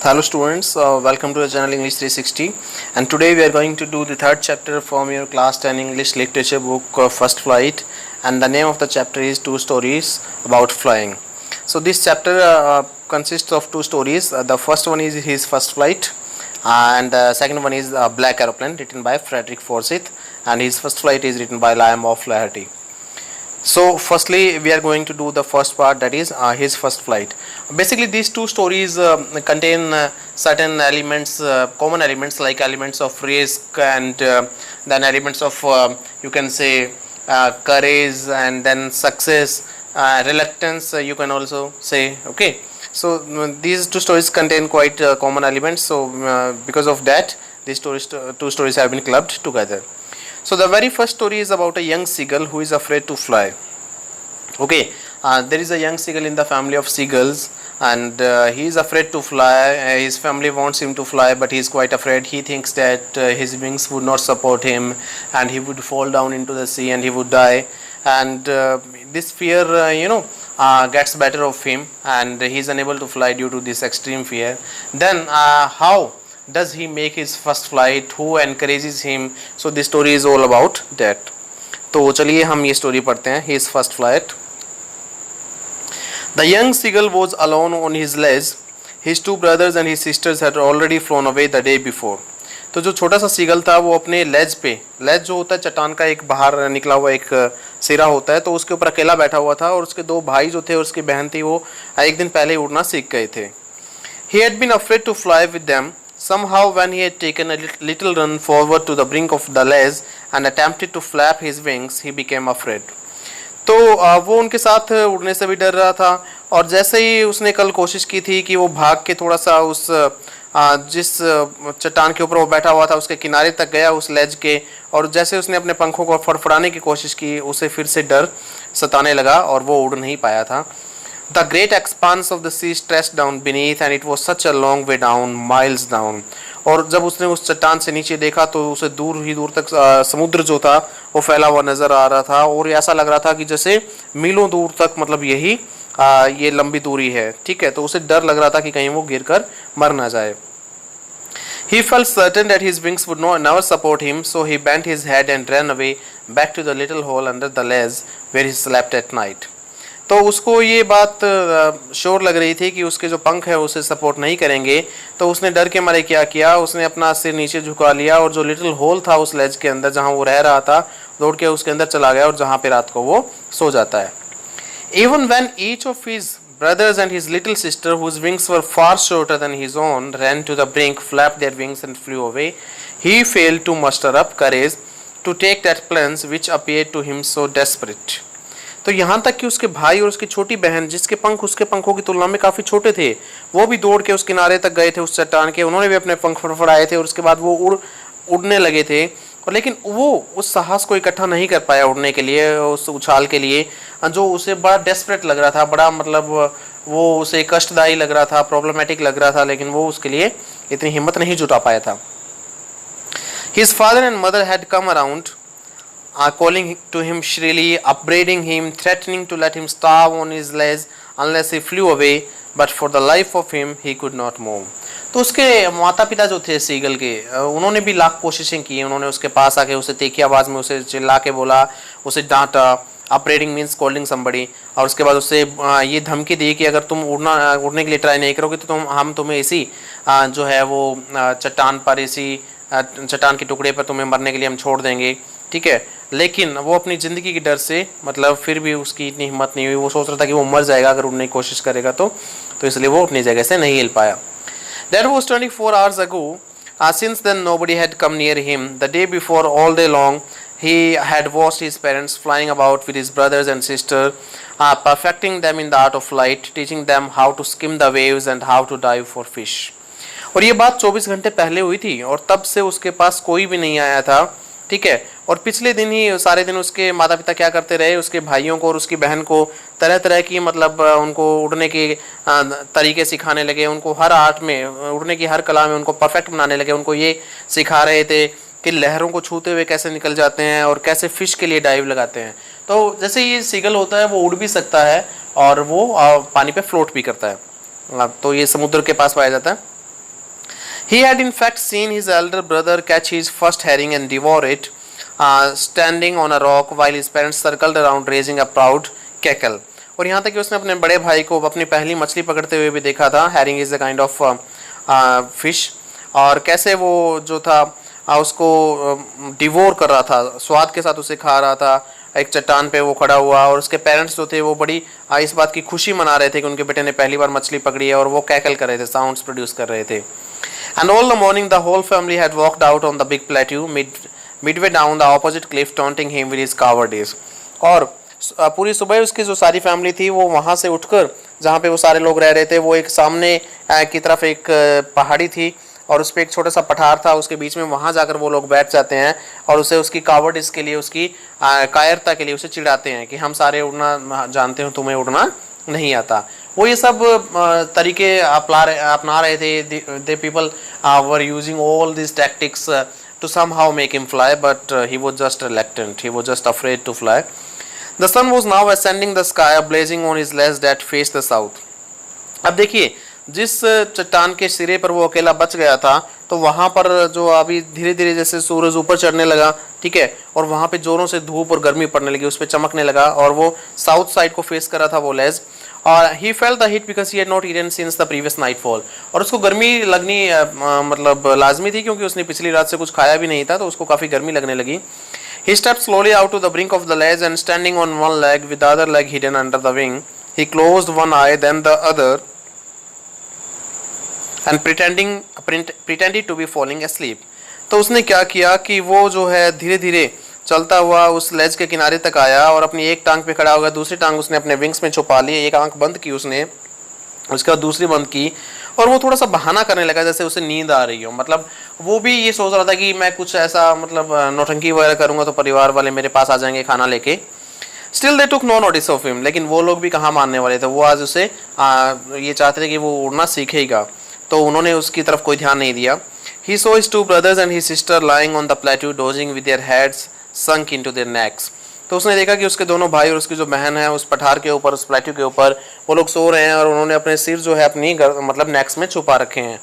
Hello students, welcome to the channel English 360, and today we are going to do the third chapter from your class 10 English literature book First Flight, and the name of the chapter is Two Stories About Flying. So this chapter consists of two stories. The first one is his first flight, and the second one is Black Aeroplane, written by Frederick Forsyth, and his first flight is written by Liam O'Flaherty. So firstly we are going to do the first part, that is his first flight. Basically these two stories contain certain elements, common elements, like elements of risk and then elements of you can say courage, and then success, reluctance, you can also say. Okay, so these two stories contain quite common elements, so because of that these two stories have been clubbed together. So the very first story is about a young seagull who is afraid to fly. Okay, there is a young seagull in the family of seagulls, and he is afraid to fly. His family wants him to fly, but he is quite afraid. He thinks that his wings would not support him and he would fall down into the sea and he would die. And this fear gets better of him, and he is unable to fly due to this extreme fear. Then how does he make his first flight? Who encourages him? So this story is all about that. तो चलिए हम ये story पढ़ते हैं. His first flight. The young seagull was alone on his ledge. His two brothers and his sisters had already flown away the day before. तो जो छोटा सा सीगल था वो अपने लेज पे, लेज जो होता है चट्टान का एक बाहर निकला हुआ एक सिरा होता है, तो उसके ऊपर अकेला बैठा हुआ था, और उसके दो भाई जो थे और उसकी बहन थी वो एक दिन पहले उड़ना सीख गए थे. He had been afraid to fly with them. Somehow when he had taken a little run forward to the brink of the ledge and attempted to flap his wings, he became afraid. तो वो उनके साथ उड़ने से भी डर रहा था, और जैसे ही उसने कल कोशिश की थी कि वो भाग के थोड़ा सा उस जिस चट्टान के ऊपर वो बैठा हुआ था उसके किनारे तक गया, उस लेज के, और जैसे उसने अपने पंखों को फड़फड़ाने की कोशिश की, उसे फिर से डर सताने लगा और वो उड़ नहीं पाया था. The great expanse of the sea stretched down beneath, and it was such a long way down, miles down. और जब उसने उस चट्टान से नीचे देखा तो उसे दूर ही दूर तक समुद्र जो था वो फैला हुआ नजर आ रहा था, और ऐसा लग रहा था कि जैसे मीलों दूर तक, मतलब यही ये लंबी दूरी है. ठीक है, तो उसे डर लग रहा था कि कहीं वो गिरकर मर ना जाए. He felt certain that his wings would never support him, so he bent his head and ran away back to the little hole under the ledge where he slept at night. तो उसको ये बात sure लग रही थी कि उसके जो पंख है उसे सपोर्ट नहीं करेंगे, तो उसने डर के मारे क्या किया, उसने अपना सिर नीचे झुका लिया और जो लिटिल होल था उस लेज के अंदर जहाँ वो रह रहा था, दौड़ के उसके अंदर चला गया, और जहाँ पे रात को वो सो जाता है. Even when each of his brothers and his little sister, whose wings were far shorter than his own, ran to the brink, flapped their wings and flew away, he failed to muster up courage to take that plunge which appeared to him so desperate. तो यहाँ तक कि उसके भाई और उसकी छोटी बहन, जिसके पंख उसके पंखों की तुलना में काफ़ी छोटे थे, वो भी दौड़ के उस किनारे तक गए थे उस चट्टान के. उन्होंने भी अपने पंख फड़फड़ाए थे और उसके बाद वो उड़ने लगे थे, और लेकिन वो उस साहस को इकट्ठा नहीं कर पाया उड़ने के लिए, उस उछाल के लिए, जो उसे बड़ा डेस्परेट लग रहा था, बड़ा मतलब वो उसे कष्टदायी लग रहा था, प्रॉब्लमेटिक लग रहा था, लेकिन वो उसके लिए इतनी हिम्मत नहीं जुटा पाया था. His father and mother had come around, calling to him shrilly, upbraiding him, threatening to let him starve on his ledge unless he flew away, but for the life of him he could not move. तो उसके माता पिता जो थे seagull के, उन्होंने भी लाख कोशिशें की. उन्होंने उसके पास आके उसे तीखी आवाज़ में उसे चिल्ला के बोला, उसे डांटा, अपरेडिंग मीन्स कॉल्डिंग समबडी, और उसके बाद उससे ये धमकी दी कि अगर तुम उड़ने के लिए ट्राई नहीं करोगे तो हम तुम्हें इसी जो है वो चट्टान पर, इसी चट्टान के टुकड़े पर तुम्हें मरने के लिए हम छोड़ देंगे. ठीक है, लेकिन वो अपनी ज़िंदगी के डर से, मतलब फिर भी उसकी इतनी हिम्मत नहीं हुई. वो सोच रहा था कि वो मर जाएगा अगर उड़ने की कोशिश करेगा तो इसलिए वो अपनी जगह से नहीं हिल पाया. That was 24 hours ago. Since then nobody had come near him. The day before, all day long, he had watched his parents flying about with his brothers and sisters, perfecting them in the art of flight, teaching them how to skim the waves and how to dive for fish. और ये बात 24 घंटे पहले हुई थी, और तब से उसके पास कोई भी नहीं आया था. ठीक है, और पिछले दिन ही सारे दिन उसके माता पिता क्या करते रहे, उसके भाइयों को और उसकी बहन को तरह तरह की, मतलब उनको उड़ने के तरीके सिखाने लगे, उनको हर आर्ट में, उड़ने की हर कला में उनको परफेक्ट बनाने लगे. उनको ये सिखा रहे थे कि लहरों को छूते हुए कैसे निकल जाते हैं और कैसे फ़िश के लिए डाइव लगाते हैं. तो जैसे ये सीगल होता है वो उड़ भी सकता है और वो पानी पे फ्लोट भी करता है. तो ये समुद्र के पास पाया जाता है. He had in fact seen his elder brother catch his first herring and devour it, standing on a rock while his parents circled around raising a proud cackle. और यहाँ तक कि उसने अपने बड़े भाई को अपनी पहली मछली पकड़ते हुए भी देखा था. Herring is a kind of fish. और कैसे वो जो था उसको डिवोर कर रहा था, स्वाद के साथ उसे खा रहा था. एक चट्टान पे वो खड़ा हुआ और उसके पेरेंट्स जो थे वो बड़ी इस बात की खुशी मना रहे थे कि उनके बेटे ने पहली बार मछली पकड़ी है, और वो कैकल कर रहे थे, साउंड्स प्रोड्यूस कर रहे थे. And all the morning the whole family had walked out on the big plateau midway down the opposite cliff, taunting him with his cowardice. और पूरी सुबह उसकी जो सारी फैमिली थी वो वहाँ से उठकर, जहाँ पे वो सारे लोग रह रहे थे, वो एक सामने की तरफ एक पहाड़ी थी और उस पर एक छोटा सा पठार था, उसके बीच में वहाँ जाकर वो लोग बैठ जाते हैं और उसे उसकी कावर्डिस के लिए, उसकी कायरता के लिए उसे चिढ़ाते हैं कि हम सारे उड़ना जानते हो, तुम्हें उड़ना नहीं आता. वो ये सब तरीके अपना रहे थे. They people were using all this tactics to somehow make him fly, but he was just reluctant. He was just afraid to fly. The sun was now ascending the sky, blazing on his ledge that faced the south. अब देखिए, जिस चट्टान के सिरे पर वो अकेला बच गया था, तो वहाँ पर जो अभी धीरे धीरे जैसे सूरज ऊपर चढ़ने लगा, ठीक है, और वहाँ पे जोरों से धूप और गर्मी पड़ने लगी, उस पर चमकने लगा, और वो साउथ साइड को फेस कर रहा था वो लेज. और he felt the heat because he had not eaten since the previous nightfall. और उसको गर्मी लगनी मतलब लाजमी थी, क्योंकि उसने पिछली रात से कुछ खाया भी नहीं था, तो उसको काफ़ी गर्मी लगने लगी. He stepped slowly out to the brink of the ledge and standing on one leg with the other leg hidden under the wing, he closed one eye then the other and pretended to be falling asleep. तो उसने क्या किया कि वो जो है धीरे धीरे चलता हुआ उस लेज के किनारे तक आया और अपनी एक टांग पे खड़ा हो गया, दूसरी टांग उसने अपने विंग्स में छुपा ली, एक आंख बंद की उसने, उसके बाद दूसरी बंद की, और वो थोड़ा सा बहाना करने लगा जैसे उसे नींद आ रही हो. मतलब वो भी ये सोच रहा था कि मैं कुछ ऐसा मतलब नौटंकी वगैरह करूंगा तो परिवार वाले मेरे पास आ जाएंगे खाना लेके. Still they took no notice of him. लेकिन वो लोग भी कहाँ मानने वाले थे. वो आज उसे ये चाहते थे कि वो उड़ना सीखेगा, तो उन्होंने उसकी तरफ कोई ध्यान नहीं दिया. He saw his two brothers and his sister lying on the plateau dozing with their heads sunk into their necks. तो उसने देखा कि उसके दोनों भाई और उसकी जो बहन है उस पठार के ऊपर, उस प्लेट्यू के ऊपर वो लोग सो रहे हैं और उन्होंने अपने सिर जो है अपनी मतलब नेक्स में छुपा रखे हैं.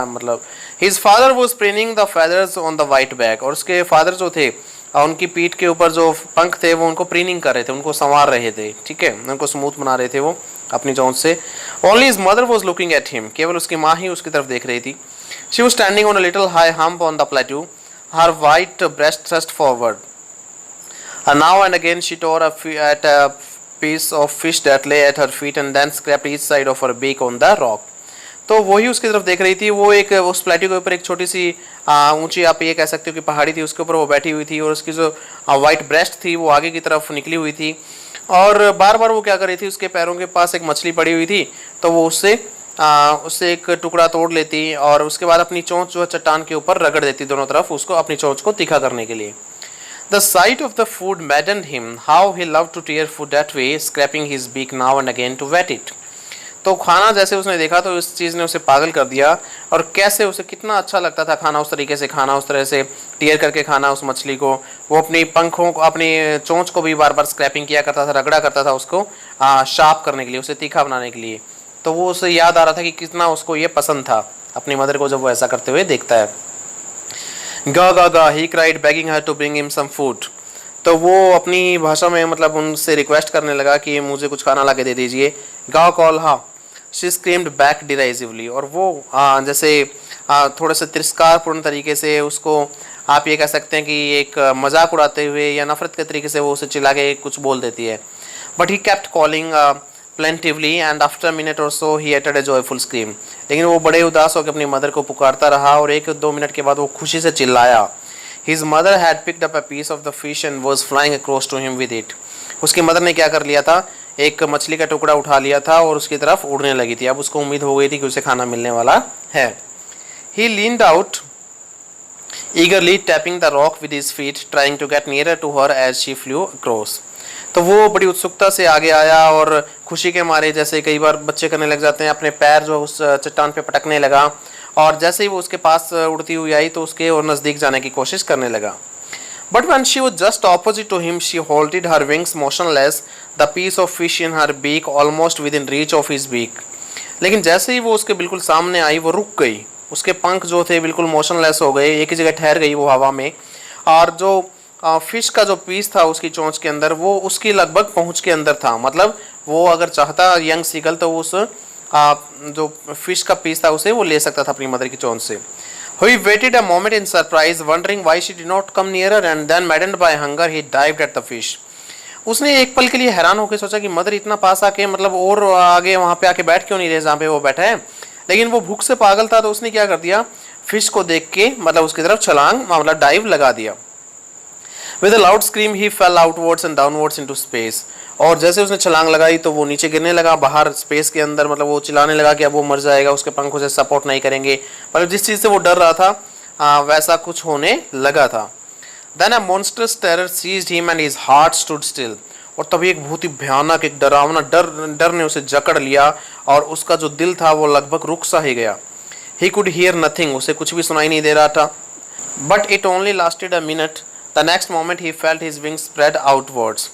मतलब his father was preening the feathers on the white back. और उसके फादर जो थे उनकी पीठ के ऊपर जो पंख थे वो उनको प्रिनिंग कर रहे थे, उनको संवार रहे थे, ठीक है, उनको स्मूथ बना रहे थे वो अपनी चोंच से. Only his mother was looking at him. केवल उसकी माँ ही उसकी तरफ देख रही थी. She was standing on a little high hump on the plateau, her white breast thrust forward. Now and again she tore at a piece of fish that lay at her feet and then scraped each side of her beak on the rock. तो वही उसकी तरफ देख रही थी. वो एक उस प्लेट्यू के ऊपर एक छोटी सी ऊंची, आप ये कह सकते हो कि पहाड़ी थी, उसके ऊपर वो बैठी हुई थी और उसकी जो वाइट ब्रेस्ट थी वो आगे की तरफ निकली हुई थी. और बार बार वो क्या कर रही थी, उसके पैरों के पास एक मछली पड़ी हुई थी, तो वो उससे एक टुकड़ा तोड़ लेती और उसके बाद अपनी चोंच जो है चट्टान के ऊपर रगड़ देती दोनों तरफ, उसको अपनी चोंच को तीखा करने के लिए. The sight of the food maddened him. How he loved to tear food that way, scraping his beak now and again to wet it. तो खाना जैसे उसने देखा तो इस चीज़ ने उसे पागल कर दिया, और कैसे उसे कितना अच्छा लगता था खाना, उस तरीके से खाना, उस तरह से टीयर करके खाना उस मछली को. वो अपनी पंखों को, अपनी चोंच को भी बार बार स्क्रैपिंग किया करता था, रगड़ा करता था उसको शार्प करने के लिए, उसे तीखा बनाने के लिए. तो वो उसे याद आ रहा था कि कितना उसको ये पसंद था अपनी मदर को जब वो ऐसा करते हुए देखता है. गा गा गा he cried begging her to bring him some food. तो वो अपनी भाषा में मतलब उनसे रिक्वेस्ट करने लगा कि मुझे कुछ खाना ला के दे दीजिए. गा कॉल हा शी स्क्रीम्ड बैक डिराइजिवली. और वो जैसे थोड़ा सा तिरस्कारपूर्ण तरीके से उसको आप ये कह सकते हैं कि एक मजाक उड़ाते हुए या नफरत के तरीके से वो उसे चिल्ला के कुछ बोल देती है. But he kept calling plaintively and after a minute or so he uttered a joyful scream. लेकिन वो बड़े उदास होकर अपनी मदर को पुकारता रहा और 1-2 मिनट के बाद वो खुशी से चिल्लाया. His mother had picked up a piece of the fish and was flying across to him with it. उसकी मदर ने क्या कर लिया था, एक मछली का टुकड़ा उठा लिया था और उसकी तरफ उड़ने लगी थी. अब उसको उम्मीद हो गई थी कि उसे खाना मिलने वाला है. He leaned out eagerly, tapping the rock with his feet, trying to get nearer to her as she flew across. तो वो बड़ी उत्सुकता से आगे आया और खुशी के मारे, जैसे कई बार बच्चे करने लग जाते हैं, अपने पैर जो उस चट्टान पे पटकने लगा. और जैसे ही वो उसके पास उड़ती हुई आई तो उसके और नज़दीक जाने की कोशिश करने लगा. But when she was just opposite to him she holded her wings motionless, the piece of fish in her beak almost within reach of his beak. लेकिन जैसे ही वो उसके बिल्कुल सामने आई वो रुक गई. उसके पंख जो थे बिल्कुल मोशनलेस हो गए, एक ही जगह ठहर गई वो हवा में। और जो फिश का जो पीस था उसकी चोंच के अंदर, वो उसकी लगभग पहुंच के अंदर था। मतलब वो अगर चाहता यंग सीगल तो उस जो फिश का पीस था उसे वो ले सकता था अपनी मदर की चोंच से। He waited a moment in surprise, wondering why she did not come nearer, and then, maddened by hunger, he dived at the fish. उसने एक पल के लिए हैरान होकर सोचा कि मदर इतना पास आके मतलब और आगे वहां पे आके बैठ क्यों नहीं रहे जहाँ पे वो बैठा है। लेकिन वो भूख से पागल था, तो उसने क्या कर दिया, फिश को देख के मतलब उसकी तरफ छलांग मतलब डाइव लगा दिया। With a loud scream he fell outwards and downwards into space. और जैसे उसने छलांग लगाई तो वो नीचे गिरने लगा बाहर स्पेस के अंदर। मतलब वो चिल्लाने लगा कि अब वो मर जाएगा, उसके पंखों से सपोर्ट नहीं करेंगे। मतलब जिस चीज़ से वो डर रहा था वैसा कुछ होने लगा था। Then a monstrous terror seized him and his heart stood still. और तभी एक बहुत ही भयानक, एक डरावना डर ने उसे जकड़ लिया और उसका जो दिल था वो लगभग रुक सा ही गया। He could hear nothing, उसे कुछ भी सुनाई नहीं दे रहा था। But it only lasted a minute. The next moment he felt his wings spread outwards.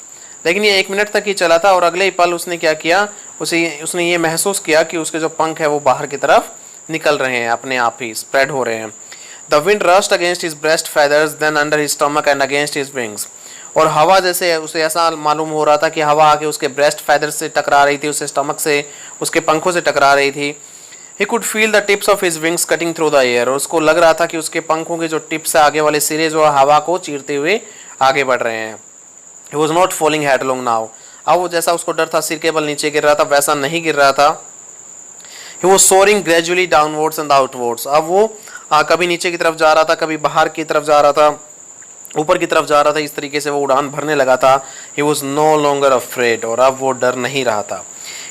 लेकिन ये 1 मिनट तक ही चला था और अगले ही पल उसने क्या किया, उसने ये महसूस किया कि उसके जो पंख है वो बाहर की तरफ निकल रहे हैं, अपने आप ही स्प्रेड हो रहे हैं। The wind rushed against his breast feathers, then under his stomach and against his wings. और हवा जैसे उसे ऐसा मालूम हो रहा था कि हवा आके उसके ब्रेस्ट फेदर से टकरा रही थी, उसके स्टमक से, उसके पंखों से टकरा रही थी। He could feel the tips of his wings cutting through the air. और उसको लग रहा था कि उसके पंखों के जो टिप्स है आगे वाले सिरे जो हवा को चीरते हुए आगे बढ़ रहे हैं। He was not falling headlong now. अब वो जैसा उसको डर था सिर के बल नीचे गिर रहा था वैसा नहीं गिर रहा था। He was soaring gradually downwards and outwards. अब वो कभी नीचे की तरफ जा रहा था, कभी बाहर की तरफ जा रहा था, ऊपर की तरफ जा रहा था। इस तरीके से वो उड़ान भरने लगा था। He was no longer afraid. और अब वो डर नहीं रहा था।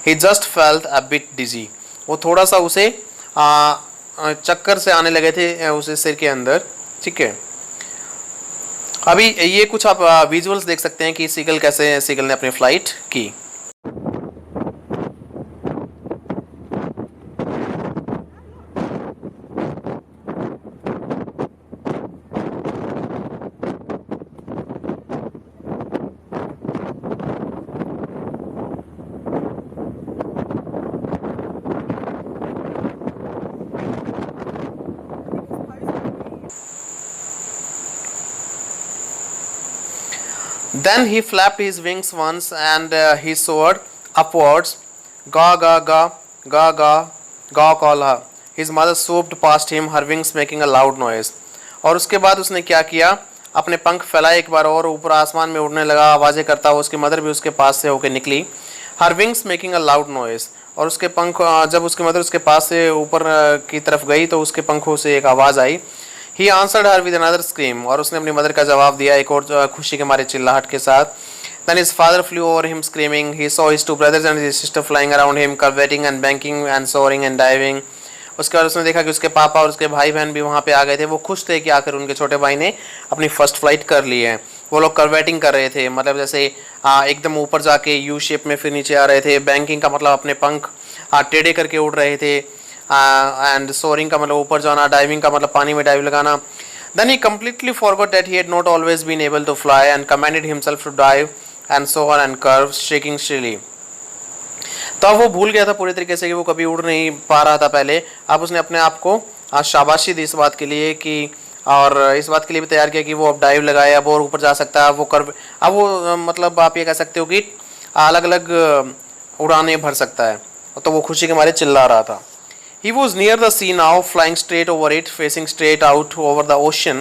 He just felt a bit dizzy. वो थोड़ा सा उसे चक्कर से आने लगे थे उसे सिर के अंदर। ठीक है, अभी ये कुछ आप विजुअल्स देख सकते हैं कि सीगल ने अपनी फ्लाइट की। Then he flapped his wings once and he soared upwards. Ga ga ga ga ga ga call her. His mother swooped past him, her wings making a loud noise. और उसके बाद उसने क्या किया, अपने पंख फैलाए एक बार और ऊपर आसमान में उड़ने लगा, आवाज़ें करता हुआ। उसकी मदर भी उसके पास से होकर निकली। हर wings making a loud noise. और उसके पंख जब उसकी मदर उसके पास से ऊपर की तरफ गई तो उसके पंखों से एक आवाज़ आई। He answered her with another scream. और उसने अपनी मदर का जवाब दिया एक और खुशी के मारे चिल्लाहट के साथ। Then his father flew over him screaming. He saw his two brothers and his sister flying around him, curveting and banking and soaring and diving. उसके बाद उसने देखा कि उसके पापा और उसके भाई बहन भी वहाँ पे आ गए थे। वो खुश थे कि आखिर उनके छोटे भाई ने अपनी फर्स्ट फ्लाइट कर ली है। वो लोग करवेटिंग कर रहे थे, मतलब जैसे एकदम ऊपर जाके यू शेप में फिर नीचे आ रहे थे। बैंकिंग का मतलब अपने पंख टेढ़े करके उड़ रहे थे। एंड सोरिंग का मतलब ऊपर जाना, डाइविंग का मतलब पानी में डाइव लगाना। Then he completely forgot that he had not always been able to fly and commanded himself to dive and soar and curve, shaking shrilly. तो अब वो भूल गया था पूरी तरीके से कि वो कभी उड़ नहीं पा रहा था पहले। अब उसने अपने आप को शाबाशी दी इस बात के लिए कि, और इस बात के लिए भी तैयार किया कि वो अब डाइव लगाए, अब और ऊपर जा सकता है। अब वो मतलब आप ये कह सकते हो कि अलग अलग उड़ानें भर सकता है। तो वो खुशी के मारे चिल्ला रहा था। He was near the sea now, flying straight over it, facing straight out over the ocean.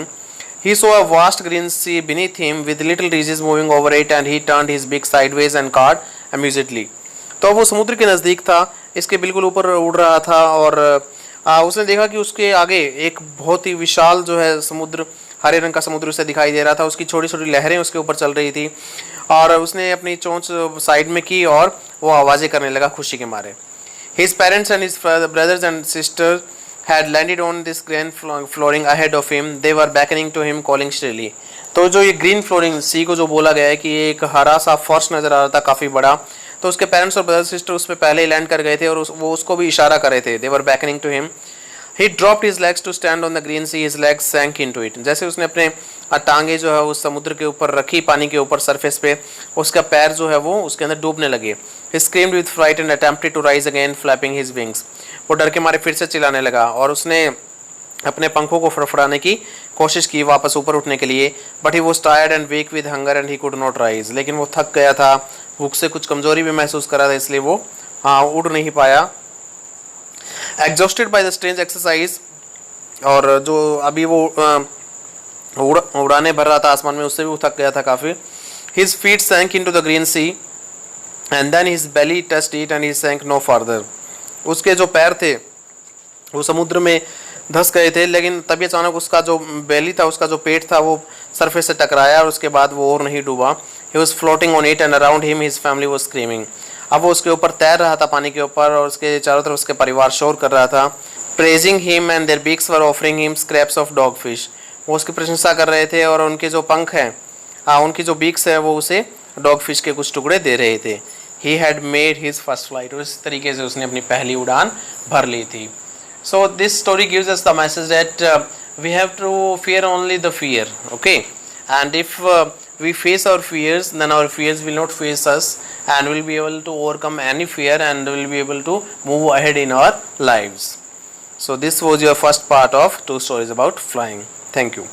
He saw a vast green sea beneath him with little ridges moving over it, and he turned his beak sideways and cawed amusedly. तो वो समुद्र के नज़दीक था, इसके बिल्कुल ऊपर उड़ रहा था और उसने देखा कि उसके आगे एक बहुत ही विशाल जो है समुद्र, हरे रंग का समुद्र उसे दिखाई दे रहा था। उसकी छोटी छोटी लहरें उसके ऊपर चल रही थी और उसने अपनी चोंच साइड में की और वो आवाज़ें करने लगा खुशी के मारे। His parents and his brothers and sisters had landed on this green flooring ahead of him. They were beckoning to him, calling shrilly. तो जो ये ग्रीन फ्लोरिंग सी को जो बोला गया है कि ये एक हरा सा फर्श नज़र आ रहा था काफ़ी बड़ा, तो उसके पेरेंट्स और ब्रदर सिस्टर उस पर पहले ही लैंड कर गए थे और वो उसको भी इशारा कर रहे थे। They were beckoning to him. He dropped his legs to stand on the green sea. His legs sank into it. जैसे उसने अपने टांगे जो है उस समुद्र के ऊपर रखी, पानी के ऊपर सरफेस पे, उसका पैर जो है वो उसके अंदर डूबने लगे। He screamed with fright and attempted to rise again, flapping his wings. वो डर के मारे फिर से चिल्लाने लगा और उसने अपने पंखों को फड़फड़ाने की कोशिश की वापस ऊपर उठने के लिए, but he was tired and weak with hunger and he could not rise. लेकिन वो थक गया था, भूख से कुछ कमजोरी भी महसूस कर रहा था, इसलिए वो उड़ नहीं पाया। Exhausted by the strange exercise, और जो अभी वो उड़ाने भर रहा था आसमान में, उससे भी वो थक गया था काफ़ी। His feet sank into the green sea and then his belly touched it and he sank no further. उसके जो पैर थे वो समुद्र में धंस गए थे, लेकिन तभी अचानक उसका जो बेली था, उसका जो पेट था, वो सरफेस से टकराया और उसके बाद वो और नहीं डूबा। He was floating on it and around him his family was screaming. अब वो उसके ऊपर तैर रहा था पानी के ऊपर, और उसके चारों तरफ उसके परिवार शोर कर रहा था। Praising him and their beaks were offering him scraps of dogfish. वो उसकी प्रशंसा कर रहे थे और उनके जो पंख हैं, उनकी जो बीक्स है, वो उसे डॉग फिश के कुछ टुकड़े दे रहे थे। He had made his first flight, और इस तरीके से उसने अपनी पहली उड़ान भर ली थी। So this story gives us the message that we have to fear only the fear, okay? And if we face our fears, then our fears will not face us, and we'll be able to overcome any fear, and we'll be able to move ahead in our lives. So this was your first part of 2 stories about flying. Thank you.